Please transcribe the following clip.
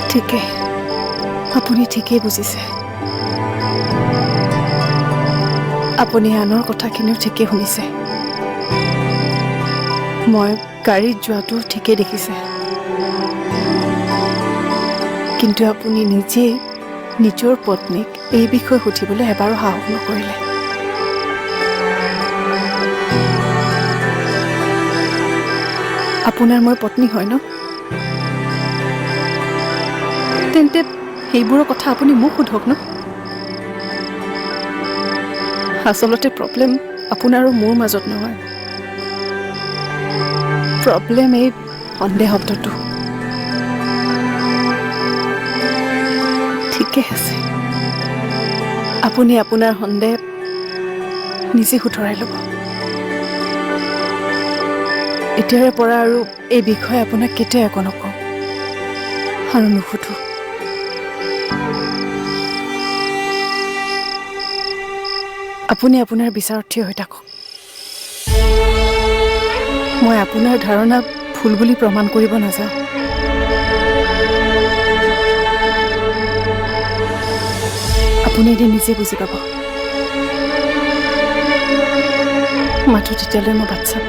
ঠিকেই আপুনি ঠিকেই বুজিছে আপুনি আনৰ কথাখিনিও ঠিকেই শুনিছে মই গাড়ীত যোৱাটো ঠিকেই দেখিছে কিন্তু আপুনি নিজে নিজৰ পত্নীক এই বিষয়ে সুধিবলৈ এবাৰো সাহস নকৰিলে আপোনাৰ মই পত্নী হয় ন তেন্তে সেইবোৰৰ কথা আপুনি মোক সোধক ন আচলতে প্ৰব্লেম আপোনাৰ আৰু মোৰ মাজত নহয় প্ৰব্লেম এই সন্দেহ শব্দটো ঠিকে আছে আপুনি আপোনাৰ সন্দেহ নিজে শুধৰাই ল'ব এতিয়াৰে পৰা আৰু এই বিষয়ে আপোনাক কেতিয়া একো নকওঁ আৰু নুসুধো আপুনি আপোনাৰ বিচাৰত থিয় হৈ থাকক মই আপোনাৰ ধাৰণা ভুল বুলি প্ৰমাণ কৰিব নাযাওঁ আপুনি এদিন নিজে বুজি পাব মাথো তেতিয়ালৈ মই বাট চাম